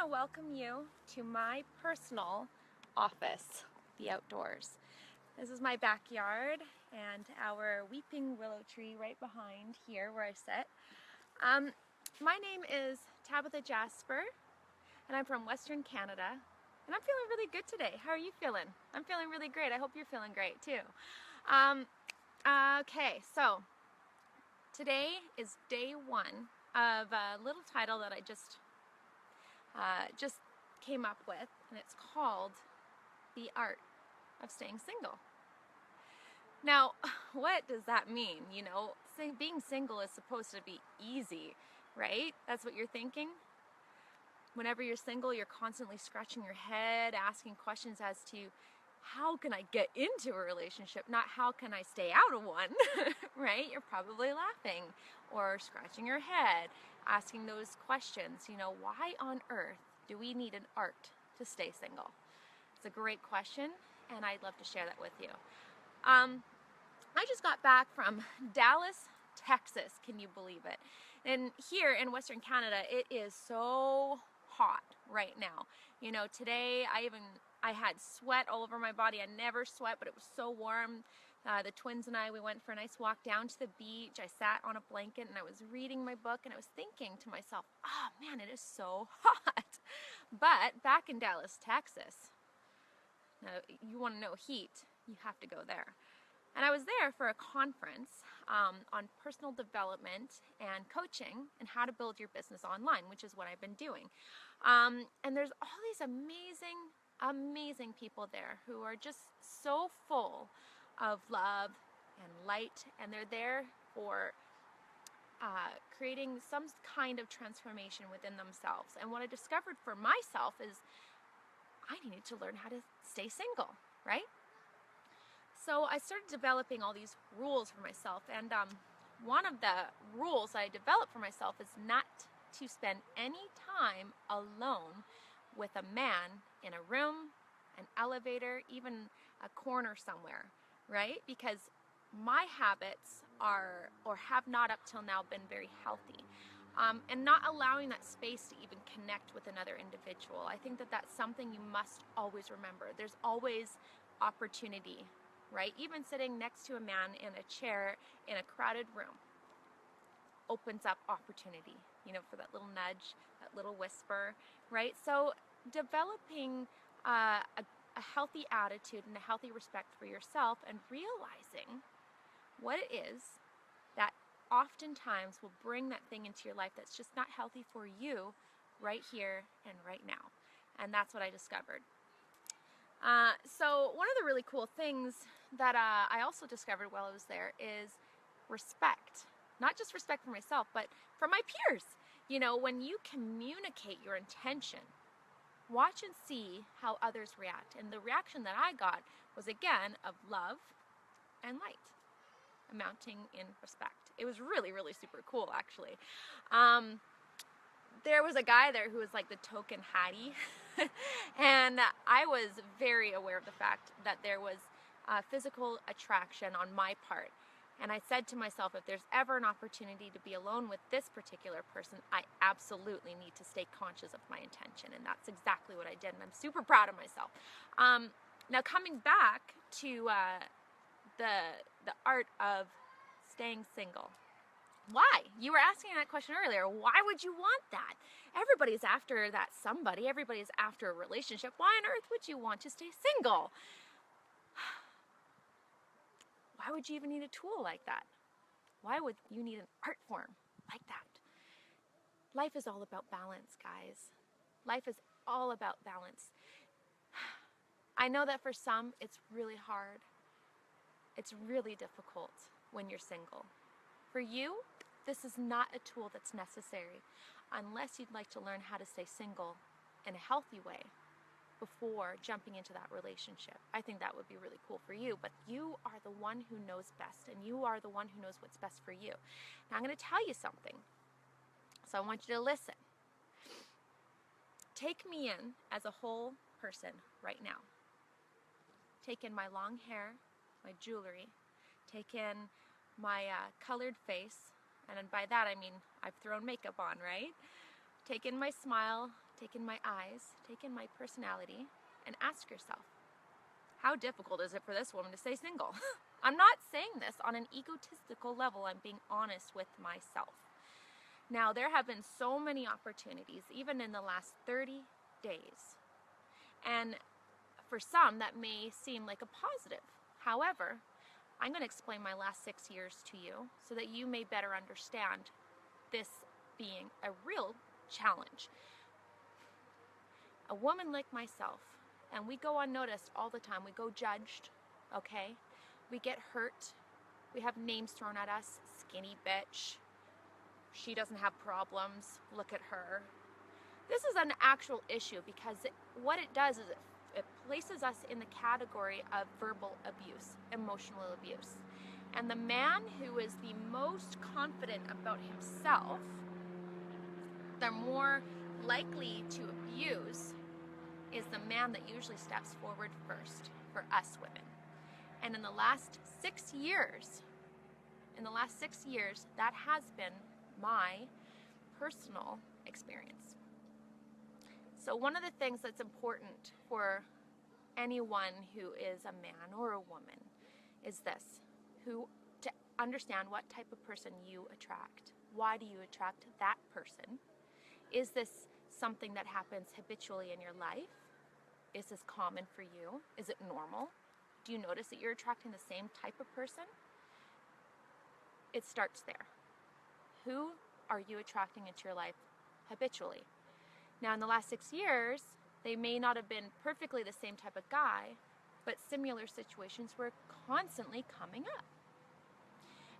to welcome you to my personal office, the outdoors. This is my backyard and our weeping willow tree right behind here where I sit. My name is Tabitha Jasper and I'm from Western Canada and I'm feeling really good today. How are you feeling? I'm feeling really great. I hope you're feeling great too. Okay, so today is day one of a little title that I just came up with, and it's called The Art of Staying Single. Now, what does that mean? You know, being single is supposed to be easy, right? That's what you're thinking? Whenever you're single, you're constantly scratching your head, asking questions as to how can I get into a relationship, not how can I stay out of one, right? You're probably laughing or scratching your head, asking those questions. You know, why on earth do we need an art to stay single? It's a great question, and I'd love to share that with you. I just got back from Dallas, Texas. Can you believe it? And here in Western Canada, it is so hot right now. You know, today I had sweat all over my body. I never sweat, but it was so warm. The twins and I, we went for a nice walk down to the beach. I sat on a blanket and I was reading my book and I was thinking to myself, oh man, it is so hot. But back in Dallas, Texas, now you want to know heat, you have to go there. And I was there for a conference on personal development and coaching and how to build your business online, which is what I've been doing. And there's all these amazing people there who are just so full of love and light, and they're there for creating some kind of transformation within themselves. And what I discovered for myself is I needed to learn how to stay single, right? So I started developing all these rules for myself, and one of the rules I developed for myself is not to spend any time alone with a man in a room, an elevator, even a corner somewhere, right? Because my habits are, or have not up till now, been very healthy. And not allowing that space to even connect with another individual. I think that that's something you must always remember. There's always opportunity, right? Even sitting next to a man in a chair in a crowded room opens up opportunity, you know, for that little nudge, that little whisper, right? So developing a healthy attitude and a healthy respect for yourself and realizing what it is that oftentimes will bring that thing into your life that's just not healthy for you right here and right now. And that's what I discovered. So one of the really cool things that I also discovered while I was there is respect. Not just respect for myself, but for my peers. You know, when you communicate your intention, watch and see how others react. And the reaction that I got was, again, of love and light, amounting in respect. It was really, really super cool, actually. There was a guy there who was like the token Hattie, and I was very aware of the fact that there was physical attraction on my part. And I said to myself, if there's ever an opportunity to be alone with this particular person, I absolutely need to stay conscious of my intention. And that's exactly what I did, and I'm super proud of myself. Now coming back to the art of staying single. Why? You were asking that question earlier. Why would you want that? Everybody's after that somebody. Everybody's after a relationship. Why on earth would you want to stay single? Why would you even need a tool like that? Why would you need an art form like that? Life is all about balance, guys. Life is all about balance. I know that for some, it's really hard. It's really difficult when you're single. For you, this is not a tool that's necessary unless you'd like to learn how to stay single in a healthy way before jumping into that relationship. I think that would be really cool for you, but you are the one who knows best, and you are the one who knows what's best for you. Now I'm going to tell you something, so I want you to listen. Take me in as a whole person right now. Take in my long hair, my jewelry, take in my colored face, and by that I mean I've thrown makeup on, right? Take in my smile, take in my eyes, take in my personality, and ask yourself, how difficult is it for this woman to stay single? I'm not saying this on an egotistical level. I'm being honest with myself. Now, there have been so many opportunities, even in the last 30 days. And for some, that may seem like a positive. However, I'm going to explain my last 6 years to you so that you may better understand this being a real challenge. A woman like myself, and we go unnoticed all the time. We go judged, okay? We get hurt. We have names thrown at us. Skinny bitch. She doesn't have problems. Look at her. This is an actual issue because what it does is it places us in the category of verbal abuse, emotional abuse. And the man who is the most confident about himself, they're more likely to abuse, is the man that usually steps forward first for us women. And in the last 6 years, that has been my personal experience. So one of the things that's important for anyone who is a man or a woman is this, to understand what type of person you attract. Why do you attract that person? Is this something that happens habitually in your life? Is this common for you? Is it normal? Do you notice that you're attracting the same type of person? It starts there. Who are you attracting into your life habitually? Now, in the last 6 years, they may not have been perfectly the same type of guy, but similar situations were constantly coming up.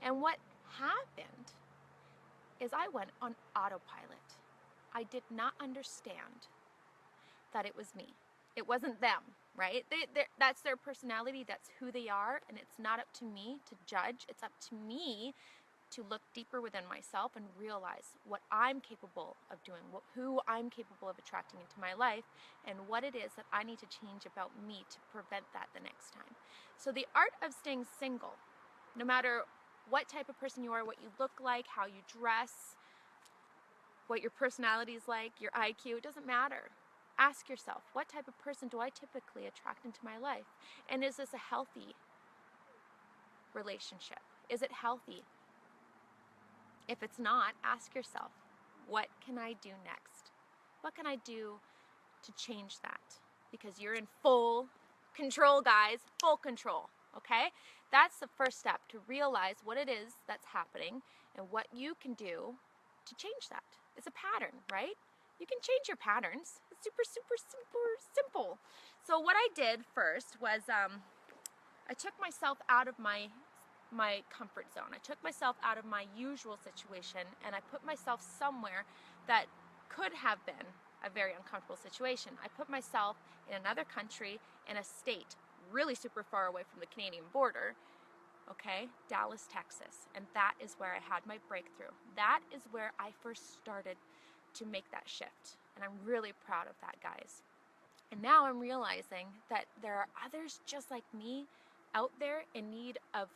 And what happened is I went on autopilot. I did not understand that it was me. It wasn't them, right? That's their personality, that's who they are, and it's not up to me to judge. It's up to me to look deeper within myself and realize what I'm capable of doing, who I'm capable of attracting into my life, and what it is that I need to change about me to prevent that the next time. So the art of staying single, no matter what type of person you are, what you look like, how you dress, what your personality is like, your IQ, it doesn't matter. Ask yourself, what type of person do I typically attract into my life? And is this a healthy relationship? Is it healthy? If it's not, ask yourself, what can I do next? What can I do to change that? Because you're in full control, guys, full control, okay? That's the first step, to realize what it is that's happening and what you can do to change that. It's a pattern, right? You can change your patterns. It's super, super, super simple. So what I did first was I took myself out of my comfort zone. I took myself out of my usual situation and I put myself somewhere that could have been a very uncomfortable situation. I put myself in another country, in a state really super far away from the Canadian border, okay, Dallas, Texas, and that is where I had my breakthrough. That is where I first started to make that shift, and I'm really proud of that, guys. And now I'm realizing that there are others just like me out there in need of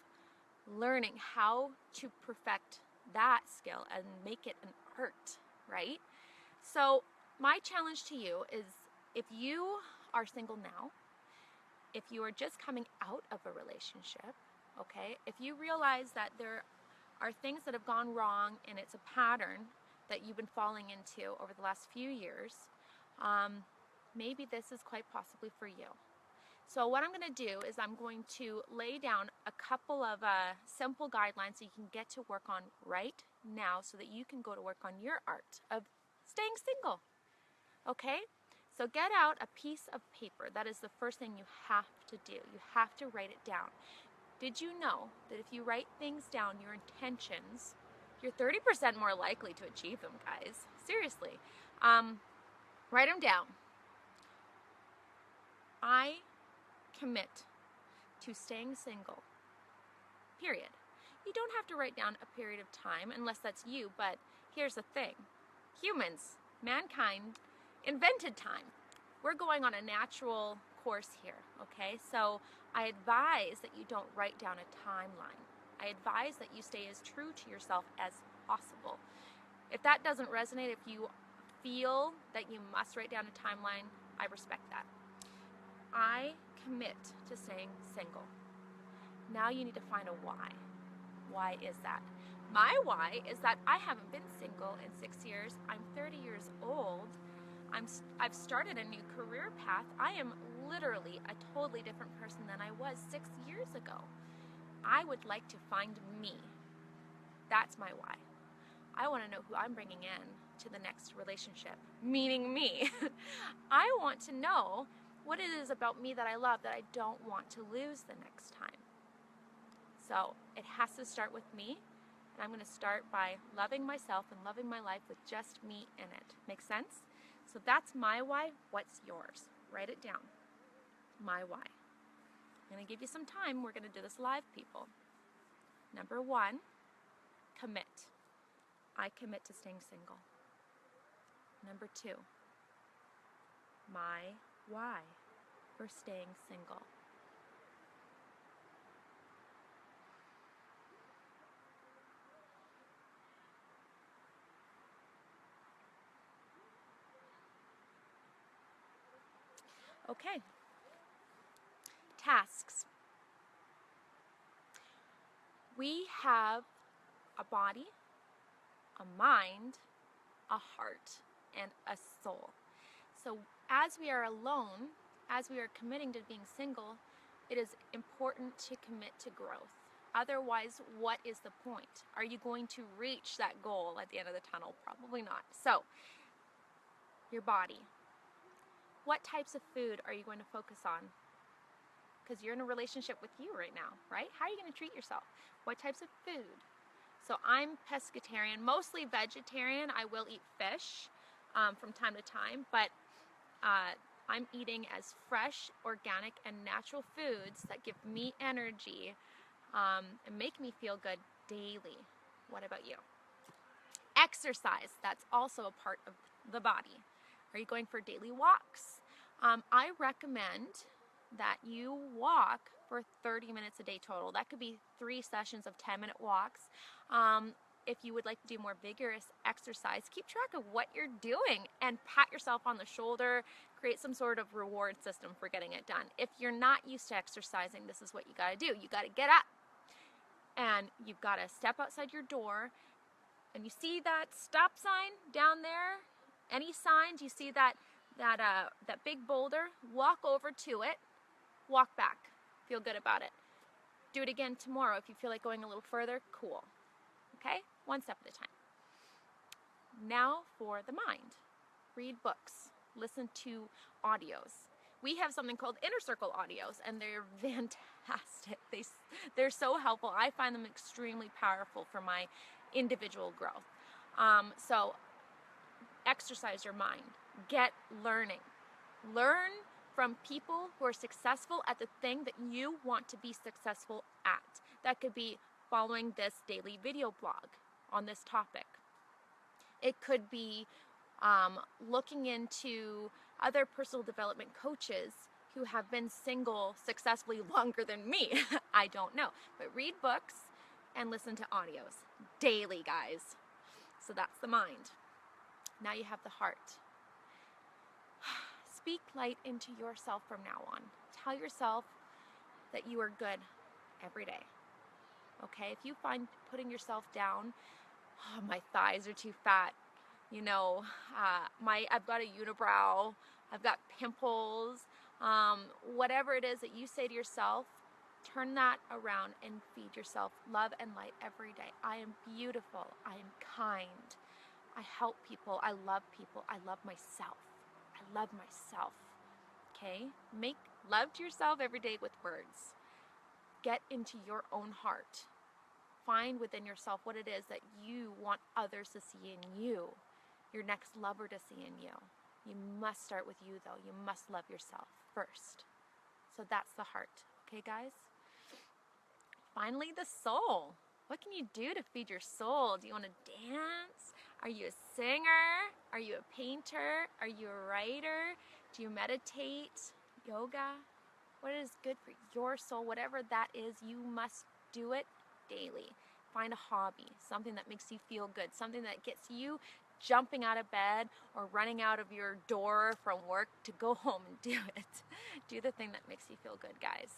learning how to perfect that skill and make it an art, right? So my challenge to you is, if you are single now, if you are just coming out of a relationship, okay, if you realize that there are things that have gone wrong and it's a pattern that you've been falling into over the last few years, maybe this is quite possibly for you. So what I'm going to do is I'm going to lay down a couple of simple guidelines that you can get to work on right now so that you can go to work on your art of staying single. Okay? So get out a piece of paper. That is the first thing you have to do. You have to write it down. Did you know that if you write things down, your intentions, you're 30% more likely to achieve them, guys? Seriously. Write them down. I commit to staying single, period. You don't have to write down a period of time unless that's you, but here's the thing. Humans, mankind, invented time. We're going on a natural course here, okay? So I advise that you don't write down a timeline. I advise that you stay as true to yourself as possible. If that doesn't resonate, if you feel that you must write down a timeline, I respect that. I commit to staying single. Now you need to find a why. Why is that? My why is that I haven't been single in 6 years. I'm 30 years old. I've started a new career path. I am literally a totally different person than I was 6 years ago. I would like to find me. That's my why. I want to know who I'm bringing in to the next relationship, meaning me. I want to know what it is about me that I love that I don't want to lose the next time. So it has to start with me, and I'm going to start by loving myself and loving my life with just me in it. Make sense? So that's my why. What's yours? Write it down. My why. I'm going to give you some time. We're going to do this live, people. Number 1, commit. I commit to staying single. Number 2, my why for staying single. Okay. Tasks. We have a body, a mind, a heart, and a soul. So as we are alone, as we are committing to being single, it is important to commit to growth. Otherwise, what is the point? Are you going to reach that goal at the end of the tunnel? Probably not. So, your body. What types of food are you going to focus on? Because you're in a relationship with you right now, right? How are you going to treat yourself? What types of food? So I'm pescatarian, mostly vegetarian. I will eat fish from time to time, but I'm eating as fresh, organic, and natural foods that give me energy and make me feel good daily. What about you? Exercise, that's also a part of the body. Are you going for daily walks? I recommend that you walk for 30 minutes a day total. That could be 3 sessions of 10-minute walks. If you would like to do more vigorous exercise, keep track of what you're doing and pat yourself on the shoulder, create some sort of reward system for getting it done. If you're not used to exercising, this is what you gotta do. You gotta get up and you've gotta step outside your door, and you see that stop sign down there? Any signs, you see that big boulder, walk over to it, walk back, feel good about it. Do it again tomorrow if you feel like going a little further, cool. Okay, 1 step at a time. Now for the mind. Read books, listen to audios. We have something called Inner Circle audios, and they're fantastic. They're so helpful. I find them extremely powerful for my individual growth. So exercise your mind. Get learning. Learn from people who are successful at the thing that you want to be successful at. That could be following this daily video blog on this topic. It could be looking into other personal development coaches who have been single successfully longer than me. I don't know. But read books and listen to audios daily, guys. So that's the mind. Now you have the heart. Speak light into yourself from now on. Tell yourself that you are good every day. Okay, if you find putting yourself down, oh, my thighs are too fat, you know, I've got a unibrow, I've got pimples, whatever it is that you say to yourself, turn that around and feed yourself love and light every day. I am beautiful. I am kind. I help people. I love people. I love myself. I love myself. Okay? Make love to yourself every day with words. Get into your own heart. Find within yourself what it is that you want others to see in you, your next lover to see in you. You must start with you, though. You must love yourself first. So that's the heart. Okay, guys? Finally, the soul. What can you do to feed your soul? Do you want to dance? Are you a singer? Are you a painter? Are you a writer? Do you meditate? Yoga? What is good for your soul, whatever that is, you must do it daily. Find a hobby, something that makes you feel good, something that gets you jumping out of bed or running out of your door from work to go home and do it. Do the thing that makes you feel good, guys.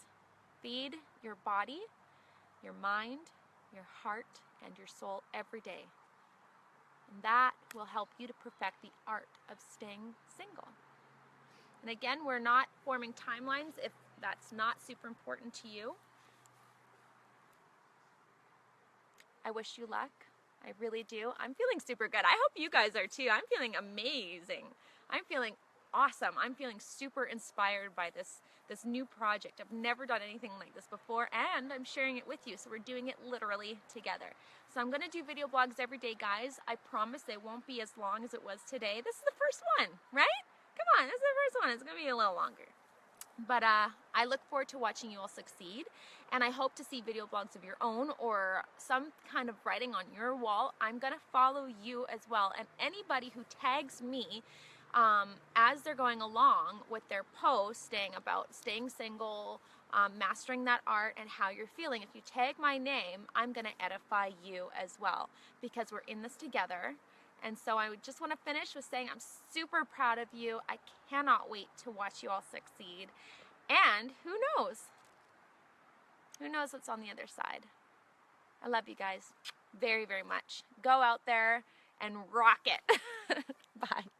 Feed your body, your mind, your heart, and your soul every day. And that will help you to perfect the art of staying single. And again, we're not forming timelines if that's not super important to you. I wish you luck. I really do. I'm feeling super good. I hope you guys are too. I'm feeling amazing. I'm feeling awesome. I'm feeling super inspired by this new project. I've never done anything like this before, and I'm sharing it with you. So we're doing it literally together. So I'm going to do video blogs every day, guys. I promise they won't be as long as it was today. This is the first one, right? Come on, this is the first one. It's going to be a little longer. But I look forward to watching you all succeed, and I hope to see video blogs of your own or some kind of writing on your wall. I'm going to follow you as well, and anybody who tags me as they're going along with their post saying about staying single, mastering that art, and how you're feeling. If you tag my name, I'm going to edify you as well, because we're in this together. And so I just want to finish with saying I'm super proud of you. I cannot wait to watch you all succeed. And who knows? Who knows what's on the other side? I love you guys very, very much. Go out there and rock it. Bye.